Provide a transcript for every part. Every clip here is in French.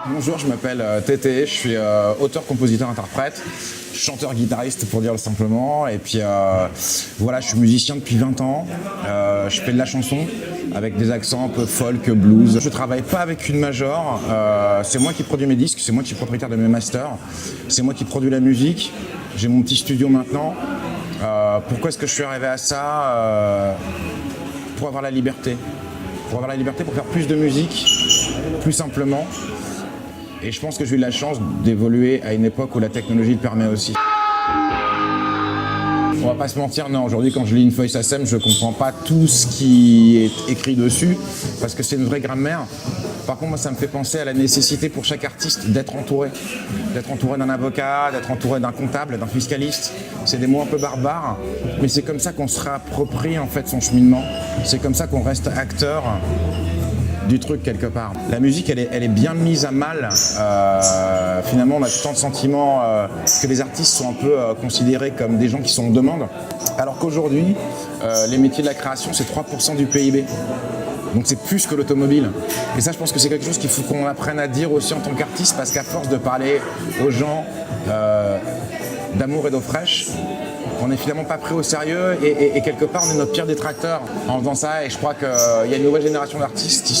Bonjour, je m'appelle Tété, je suis auteur, compositeur, interprète, chanteur, guitariste pour dire simplement. Et puis voilà, je suis musicien depuis 20 ans. Je fais de la chanson avec des accents un peu folk, blues. Je travaille pas avec une major. C'est moi qui produis mes disques, c'est moi qui suis propriétaire de mes masters. C'est moi qui produis la musique. J'ai mon petit studio maintenant. Pourquoi est-ce que je suis arrivé à ça pour avoir la liberté. Pour avoir la liberté pour faire plus de musique, plus simplement. Et je pense que j'ai eu la chance d'évoluer à une époque où la technologie le permet aussi. On va pas se mentir, non, aujourd'hui quand je lis une feuille SACEM, je comprends pas tout ce qui est écrit dessus, parce que c'est une vraie grammaire. Par contre, moi, ça me fait penser à la nécessité pour chaque artiste d'être entouré. D'être entouré d'un avocat, d'être entouré d'un comptable, d'un fiscaliste. C'est des mots un peu barbares, mais c'est comme ça qu'on se réapproprie en fait son cheminement. C'est comme ça qu'on reste acteur du truc quelque part. La musique, elle est bien mise à mal. Finalement, on a tout le temps le sentiment que les artistes sont un peu considérés comme des gens qui sont en demande, alors qu'aujourd'hui, les métiers de la création, c'est 3% du PIB. Donc c'est plus que l'automobile. Et ça, je pense que c'est quelque chose qu'il faut qu'on apprenne à dire aussi en tant qu'artiste, parce qu'à force de parler aux gens d'amour et d'eau fraîche, on n'est finalement pas pris au sérieux et quelque part on est notre pire détracteur en faisant ça. Et je crois qu'il y a une nouvelle génération d'artistes qui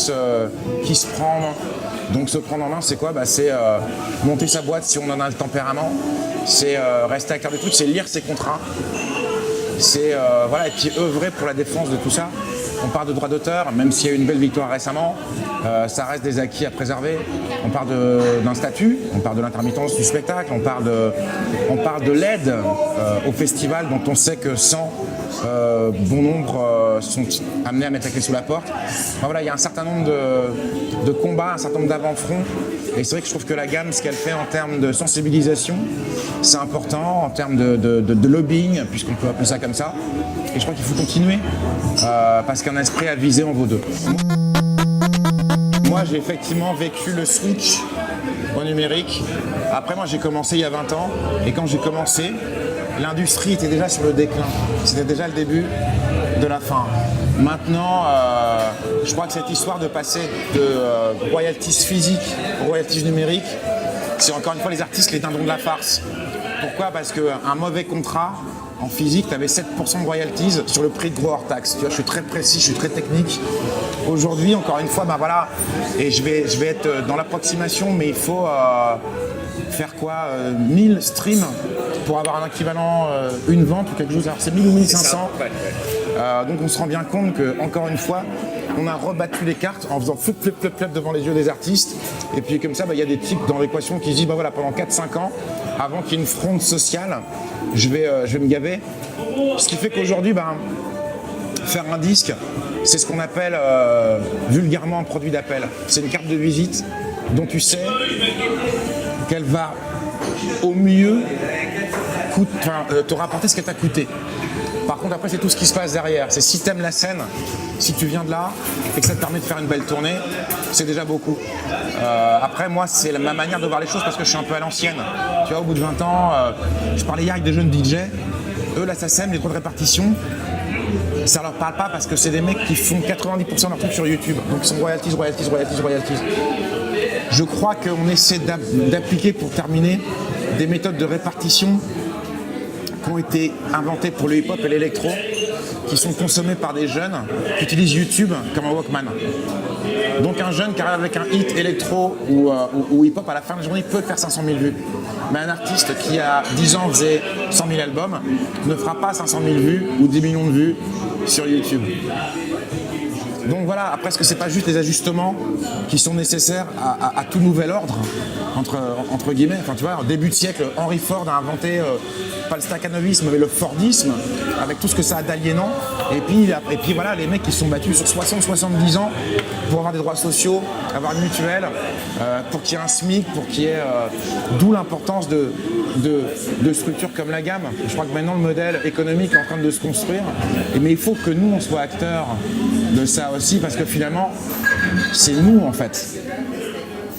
se prend en main. Donc se prendre en main, c'est quoi? C'est monter sa boîte si on en a le tempérament, c'est rester acteur du truc, c'est lire ses contrats, c'est voilà, et puis œuvrer pour la défense de tout ça. On parle de droits d'auteur, même s'il y a eu une belle victoire récemment, ça reste des acquis à préserver. On parle d'un statut, on parle de l'intermittence du spectacle, on parle de l'aide au festival dont on sait que 100 bon nombre sont amenés à mettre la clé sous la porte. Enfin, voilà, il y a un certain nombre de combats, un certain nombre d'avant-fronts. Et c'est vrai que je trouve que la gamme, ce qu'elle fait en termes de sensibilisation, c'est important, en termes de lobbying, puisqu'on peut appeler ça comme ça. Et je crois qu'il faut continuer, parce qu'un esprit à viser en vaut deux. Moi, j'ai effectivement vécu le switch au numérique. Après, moi, j'ai commencé il y a 20 ans. Et quand j'ai commencé, l'industrie était déjà sur le déclin. C'était déjà le début de la fin. Maintenant, je crois que cette histoire de passer de royalties physiques aux royalties numériques, c'est encore une fois les artistes les dindons de la farce. Pourquoi? Parce qu'un mauvais contrat en physique, tu avais 7% de royalties sur le prix de gros hors taxe. Tu vois, je suis très précis, je suis très technique. Aujourd'hui, encore une fois, voilà, et je vais être dans l'approximation, mais il faut faire quoi 1000 streams pour avoir un équivalent, une vente ou quelque chose. Alors c'est 1000 ou 1500. Donc on se rend bien compte que, encore une fois, on a rebattu les cartes en faisant flip devant les yeux des artistes. Et puis comme ça, il y a des types dans l'équation qui se disent voilà, pendant 4-5 ans, avant qu'il y ait une fronde sociale, je vais me gaver. Ce qui fait qu'aujourd'hui, faire un disque, c'est ce qu'on appelle vulgairement un produit d'appel. C'est une carte de visite dont tu sais qu'elle va au mieux te rapporter ce qu'elle t'a coûté. Par contre, après, c'est tout ce qui se passe derrière. C'est si t'aimes la scène, si tu viens de là et que ça te permet de faire une belle tournée, c'est déjà beaucoup. Après, moi, c'est ma manière de voir les choses parce que je suis un peu à l'ancienne. Tu vois, au bout de 20 ans, je parlais hier avec des jeunes DJ. Eux, la SACEM, les droits de répartition, ça leur parle pas parce que c'est des mecs qui font 90% de leurs trucs sur YouTube. Donc, ils sont royalties. Je crois qu'on essaie d'appliquer, pour terminer, des méthodes de répartition qui ont été inventées pour le hip-hop et l'électro, qui sont consommés par des jeunes qui utilisent YouTube comme un Walkman. Donc un jeune qui arrive avec un hit électro ou hip-hop, à la fin de la journée, peut faire 500 000 vues. Mais un artiste qui, à 10 ans, faisait 100 000 albums, ne fera pas 500 000 vues ou 10 millions de vues sur YouTube. Donc voilà, après, est-ce que c'est pas juste les ajustements qui sont nécessaires à tout nouvel ordre, entre guillemets. Enfin, tu vois, au début de siècle, Henry Ford a inventé pas le staccanovisme, mais le Fordisme, avec tout ce que ça a d'aliénant. Et puis voilà, les mecs qui se sont battus sur 60-70 ans pour avoir des droits sociaux, avoir une mutuelle, pour qu'il y ait un SMIC, pour qu'il y ait... d'où l'importance de structures comme la gamme. Je crois que maintenant, le modèle économique est en train de se construire. Mais il faut que nous, on soit acteurs de ça aussi, parce que finalement, c'est nous, en fait,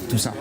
tout ça.